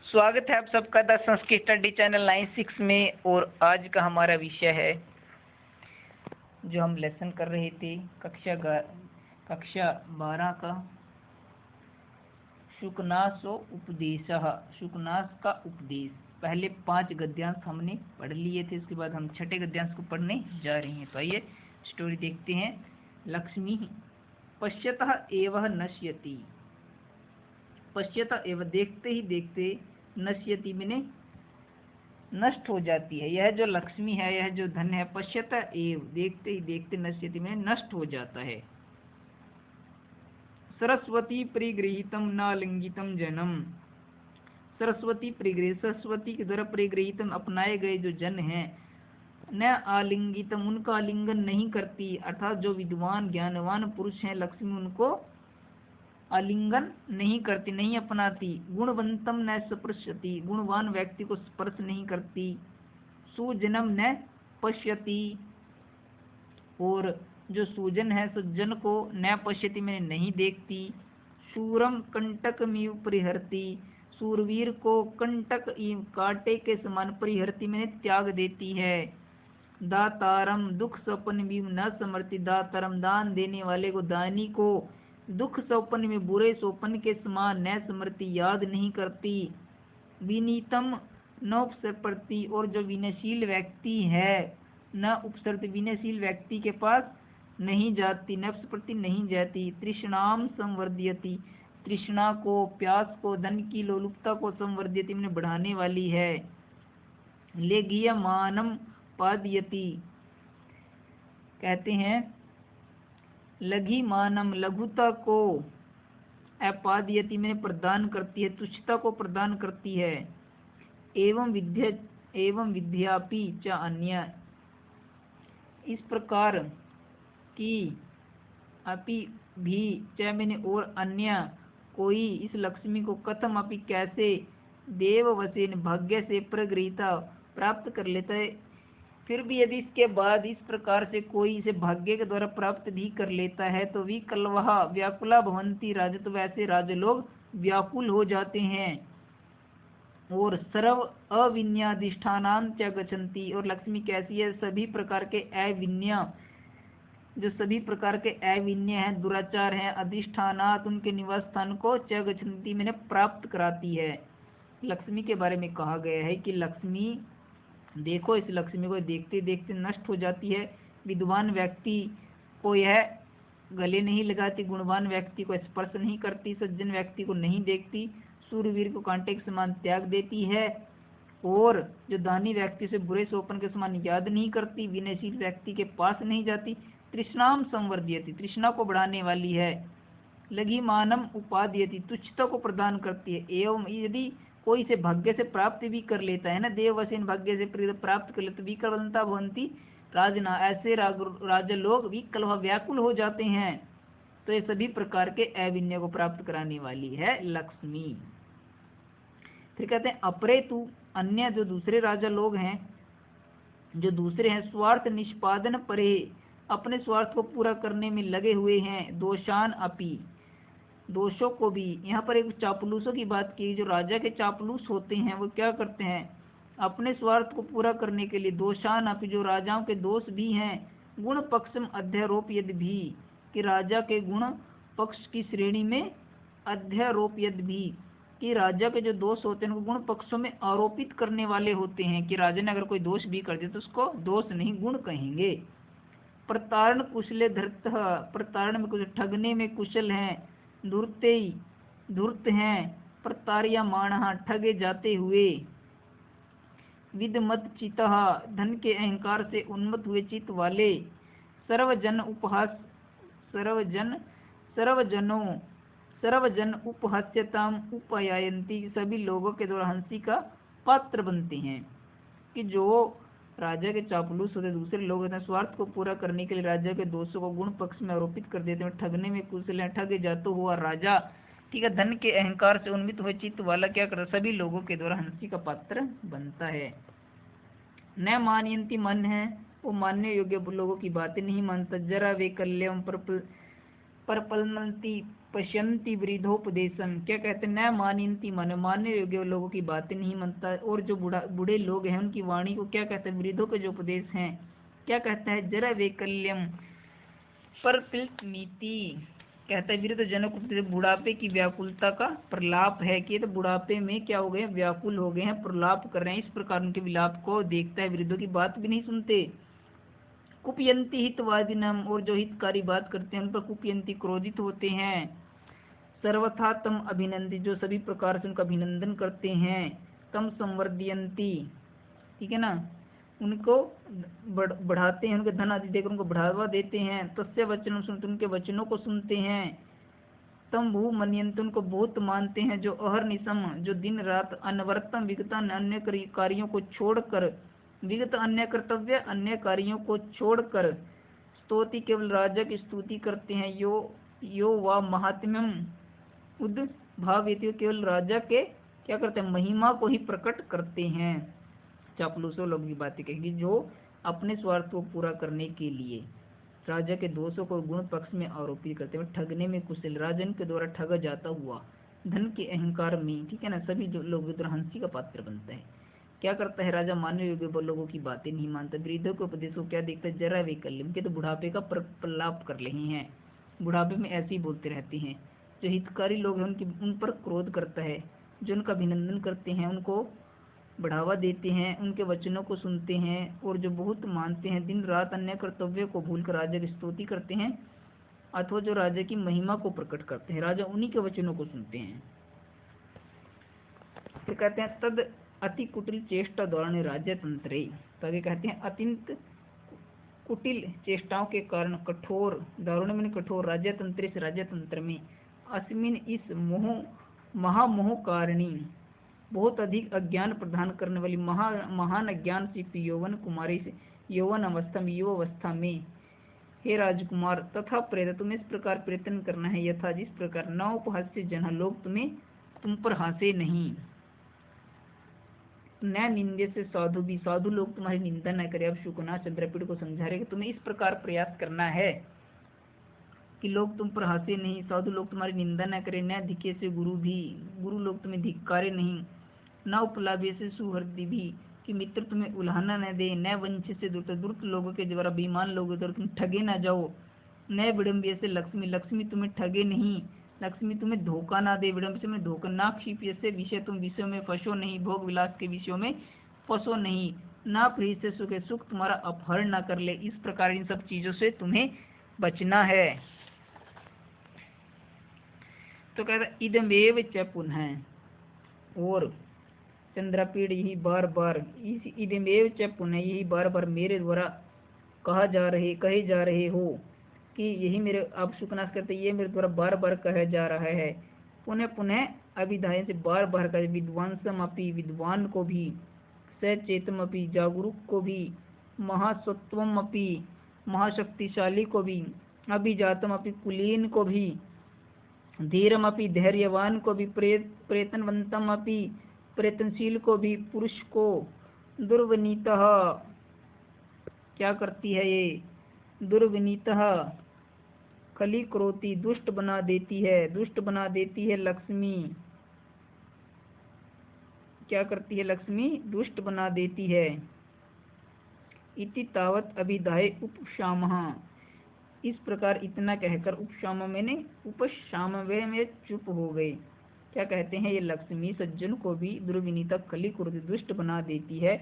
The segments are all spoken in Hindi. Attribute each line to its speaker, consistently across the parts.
Speaker 1: स्वागत है आप सबका द संस्कृत स्टडी चैनल 96 में। और आज का हमारा विषय है जो हम लेसन कर रहे थे कक्षा 12 का शुकनासो उपदेश। शुकनास का उपदेश पहले 5 गद्यांश हमने पढ़ लिए थे, उसके बाद हम छठे गद्यांश को पढ़ने जा रहे हैं। तो आइए स्टोरी देखते हैं। लक्ष्मी पश्यतः एव नश्यति। पश्यतः एव देखते ही देखते, नश्यति मैंने नष्ट हो जाती है। यह जो लक्ष्मी है, यह जो धन है, पश्यतः एव देखते ही देखते, नश्यति में नष्ट हो जाता है। सरस्वती परिगृहीतम नालिंगितम जनम। सरस्वती परिगृह, सरस्वती के द्वारा परिगृहीतम अपनाए गए जो जन हैं, न आलिंगितम उनका आलिंगन नहीं करती, अर्थात जो विद्वान ज्ञानवान पुरुष हैं, लक्ष्मी उनको आलिंगन नहीं करती, नहीं अपनाती। गुणवंतम न स्पृशति, गुणवान व्यक्ति को स्पर्श नहीं करती। सुजनम न पश्यति, और जो सुजन है सज्जन को न पश्यति मैंने नहीं देखती। शूरम कंटकमिव परिहरती, सूरवीर को कंटक कांटे के समान परिहरती मैंने त्याग देती है। दातारम दुख स्वप्न भी न समरती, दातारम दान देने वाले को, दानी को दुख स्वप्न में बुरे स्वप्न के समान न स्मृति याद नहीं करती। विनीतम न उपसरती, और जो विनयशील व्यक्ति है न उपसरती, विनयशील व्यक्ति के पास नहीं जाती, नफ्स प्रति नहीं जाती। तृष्णाम संवर्ध्यति, तृष्णा को, प्यास को, धन की लोलुपता को संवर्ध्यति में बढ़ाने वाली है। लेगिय मानम पादयति, कहते हैं लघी मानम लघुता को, अपादयति में प्रदान करती है, तुच्छता को प्रदान करती है। एवं विद्यापि च अन्य, इस प्रकार की अपि भी च मैंने और अन्य कोई इस लक्ष्मी को कथम अपि कैसे देववसेन भाग्य से प्रगृहीता प्राप्त कर लेता है। फिर भी यदि इसके बाद इस प्रकार से कोई इसे भाग्य के द्वारा प्राप्त भी कर लेता है तो विकलवः व्याकुला भवन्ति राज, तो वैसे राज लोग व्याकुल हो जाते हैं। और सर्व अविन्याधिष्ठानांत गच्छन्ति, और लक्ष्मी कैसी है, सभी प्रकार के अविन्य, जो सभी प्रकार के अविन्य हैं, दुराचार हैं, अधिष्ठानात उनके निवास स्थान को च गच्छन्ति मैंने प्राप्त कराती है। लक्ष्मी के बारे में कहा गया है कि लक्ष्मी देखो, इस लक्ष्मी को देखते देखते नष्ट हो जाती है। विद्वान व्यक्ति को यह गले नहीं लगाती, गुणवान व्यक्ति को स्पर्श नहीं करती, सज्जन व्यक्ति को नहीं देखती, सूरवीर को कांटे के समान त्याग देती है, और जो दानी व्यक्ति से बुरे स्वप्न के समान याद नहीं करती, विनयशील व्यक्ति के पास नहीं जाती। तृष्णाम संवर्ध्यति, तृष्णा को बढ़ाने वाली है। लघी मानम उपादयति, तुच्छता को प्रदान करती है। एवं यदि कोई से भाग्य से प्राप्त भी कर लेता है ना, देववसेन भाग्य से प्राप्त कर लेते, विकलवंता भवन्ति राजना, ऐसे राजा लोग विकलव व्याकुल हो जाते हैं। तो ये सभी प्रकार के अविन्य को प्राप्त कराने वाली है लक्ष्मी। फिर कहते हैं अपरेतु, अन्य जो दूसरे राजा लोग हैं, जो दूसरे हैं, स्वार्थ निष्पादन परे, अपने स्वार्थ को पूरा करने में लगे हुए हैं। दोषान अपि, दोषों को भी। यहाँ पर एक चापलूसों की बात की, जो राजा के चापलूस होते हैं वो क्या करते हैं, अपने स्वार्थ को पूरा करने के लिए। दोषान अपि, जो राजाओं के दोष भी हैं। गुण पक्षम अध्यारोप यद भी, कि राजा के गुण पक्ष की श्रेणी में अध्यारोप यद भी, कि राजा के जो दोष होते हैं उनको गुण पक्षों में आरोपित करने वाले होते हैं, कि राजा ने अगर कोई दोष भी कर दिया तो उसको दोष नहीं गुण कहेंगे। प्रतारण कुशले धृत, प्रतारण में कुछ ठगने में कुशल हैं। धूर्त हैं, प्रतार्यमाणः ठगे जाते हुए। विदमत चितः, धन के अहंकार से उन्मत्त हुए चित्त वाले। सर्वजन उपहास, सर्वजन उपहास्यताम उपयायन्ति, सभी लोगों के द्वारा हंसी का पात्र बनते हैं। कि जो राजा के चापलूस होते, दूसरे लोग होते हैं, स्वार्थ को पूरा करने के लिए राजा के दोषों को गुण पक्ष में आरोपित कर देते हैं। ठगने में कुशल है, ठगे जाता हुआ राजा, ठीक है, धन के अहंकार से उन्मित हुए चित्त वाला क्या करता है, सभी लोगों के द्वारा हंसी का पात्र बनता है। न मानयंती, मन है वो मानने योग्य लोगों की बातें नहीं मानता। जरा वैकल्यम परपलनति पश्यन्ति वृद्धोपदेशम, क्या कहते हैं, न मानयन्ति मन, मानने योग्य लोगों की बातें नहीं मानता। और जो बूढ़े लोग हैं उनकी वाणी को क्या कहते हैं, वृद्धों के जो उपदेश हैं क्या कहता है, जरा वैकल्यम परपिलनीति, कहता है वृद्ध जनक उपदेश बुढ़ापे की व्याकुलता का प्रलाप है, कि तो बुढ़ापे में क्या हो गए, व्याकुल हो गए हैं, प्रलाप कर रहे हैं, इस प्रकार उनके विलाप को देखता है, वृद्धों की बात भी नहीं सुनते। कुपयंती हितवादिनम, और जो हितकारी बात करते हैं उन पर कुपयंती क्रोधित होते हैं। सर्वथा तम अभिनंदित, जो सभी प्रकार से उनका अभिनंदन करते हैं। तम संवर्धयंती, ठीक है ना, उनको बढ़ाते हैं, उनके धन आदि देकर उनको बढ़ावा देते हैं। तस्य वचन सुनते, उनके वचनों को सुनते हैं। तम भू मनयंत, उनको बहुत मानते हैं। जो अहर्निशम, जो दिन रात, अनवरतम विगत, अन्य कार्यों को छोड़कर, विगत अन्य कर्तव्य, अन्य कार्यों को छोड़कर, स्तोति केवल राजा की स्तुति करते हैं। यो वा महात्म्यम उद्भावयति, केवल राजा के क्या करते हैं, महिमा को ही प्रकट करते हैं। चापलूसों लोग की बातें कहेंगे जो अपने स्वार्थ को पूरा करने के लिए राजा के दोषों को गुण पक्ष में आरोपित करते हैं। ठगने में कुशल, राजन के द्वारा ठगा जाता हुआ, धन के अहंकार में, ठीक है ना, सभी जो लोग हंसी का पात्र बनता है। क्या करता है राजा, मानने योग्य लोगों की बातें नहीं मानता। वृद्धों के उपदेश को क्या देखता है, जरा वैकल्यम, के तो बुढ़ापे का प्रलाप कर रहे हैं, बुढ़ापे में ऐसे ही बोलते रहते हैं। जो हितकारी लोग हैं उन पर क्रोध करता है, जो उनका अभिनंदन करते हैं उनको बढ़ावा देते हैं, उनके वचनों को सुनते हैं। और जो बहुत मानते हैं, दिन रात अन्य कर्तव्य को भूलकर राजा की स्तुति करते हैं, अथवा जो राजा की महिमा को प्रकट करते हैं, राजा उन्हीं के वचनों को सुनते हैं। फिर कहते हैं तद अति कुटिल चेष्टा द्वारा राज्य तंत्रे, तभी कहते हैं अत्यंत कुटिल चेष्टाओं के कारण, कठोर, दारुण में कठोर, राज्य तंत्र से राज्य तंत्र में, अस्मिन इस मोह महामोह कारिणी, बहुत अधिक अज्ञान प्रदान करने वाली महान अज्ञान से यौवन कुमारी से, यौवन अवस्था में, युवा अवस्था में, हे राजकुमार, तथा प्रेत तुम्हें इस प्रकार प्रयत्न करना है, यथा जिस प्रकार न उपहास्य जन, लोग तुम पर हंसे नहीं, न निंदे से साधु भी, साधु लोग तुम्हारी निंदा न करे। अब शुकना चंद्रपीड़ को समझा रहे कि तुम्हें इस प्रकार प्रयास करना है कि लोग तुम पर हंसे नहीं, साधु लोग तुम्हारी निंदा न करे। न धिके से गुरु लोग तुम्हें धिक्कारे नहीं। न उपलाभ्य से सुहृदय भी, कि मित्र तुम्हें उल्हाना न दे। न वंश से दुर्त लोगों के द्वारा, बेईमान लोगों द्वारा तुम ठगे न जाओ। न विडम्बीय से लक्ष्मी तुम्हें ठगे नहीं, लक्ष्मी तुम्हें धोखा ना दे, विडम्ब से में धोखा ना। क्षिप्य से विषय, तुम विषयों में फंसो नहीं, भोग विलास के विषयों में फंसो नहीं। ना प्रिय से सुख तुम्हारा अपहरण ना कर ले। इस प्रकार इन सब चीजों से तुम्हें बचना है। तो कहता इदमेव च पुनः, और चंद्रपीड़ यही बार बार, इस इदमेव च पुनः, यही बार बार मेरे द्वारा कहे जा रहे हो कि यही मेरे, आप सुकनाश करते, ये मेरे द्वारा बार बार कहा जा रहा है। पुनः पुनः अभिधाय से बार बार कहे, विद्वांसम अपि, विद्वान को भी, सचेतम अपि, जागरूक को भी, महासत्वम अपि, महाशक्तिशाली को भी, अभिजातम अपि, कुलीन को भी, धीरम अपि, धैर्यवान को भी, प्रयत्नवंतम अपि, प्रयत्नशील को भी, पुरुष को, दुर्विनीतः, क्या करती है ये, दुर्विनीतः कली क्रोती, दुष्ट बना देती है लक्ष्मी, क्या करती है लक्ष्मी, दुष्ट बना देती है। इति तावत अभिधाय उपशामः, इस प्रकार इतना कहकर, उपशाम मैंने उपशाम में चुप हो गए। क्या कहते हैं, ये लक्ष्मी सज्जन को भी दुर्विनीता कली क्रोती, दुष्ट बना देती है,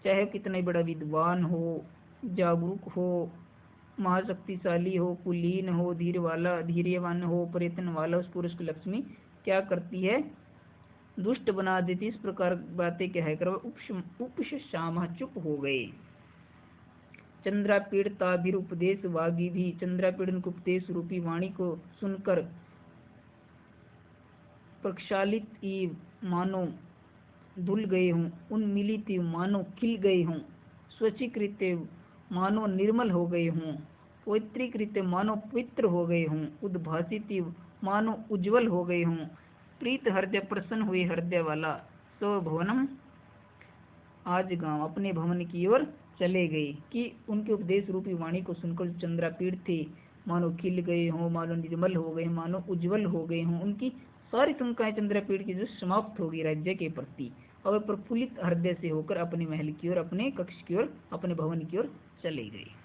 Speaker 1: चाहे कितना बड़ा विद्वान हो, जागरूक हो, महाशक्तिशाली हो, कुलीन हो, धैर्यवान हो, प्रयत्न वाला, उस पुरुष को लक्ष्मी क्या करती है, दुष्ट बना देती। इस प्रकार बातें कहकर उपशाम चुप हो गए। चंद्रापीड़ ताभिर उपदेश वागी भी, चंद्रापीड़ उनके उपदेश रूपी वाणी को सुनकर प्रक्षालित मानो धुल गए हों, उन्मिलित मानो खिल गए हों, स्वचीकृत मानो निर्मल हो गए हों, पवित्रीकृत मानो पवित्र हो गए हों, उद्भासित मानो उज्जवल हो गए हों, प्रीत हृदय प्रसन्न हुए हृदय वाला, स्वभवनम आज गांव, अपने भवन की ओर चले गए। कि उनके उपदेश रूपी वाणी को सुनकर चंद्रापीड़ थे मानो खिल गए हों, मानो निर्मल हो गए, मानो उज्जवल हो गए हों। उनकी सारी शंकाएं चंद्रपीड़ की जो समाप्त होगी राज्य के प्रति, और वे प्रफुल्लित हृदय से होकर अपने महल की ओर, अपने कक्ष की ओर, अपने भवन की ओर चले गए।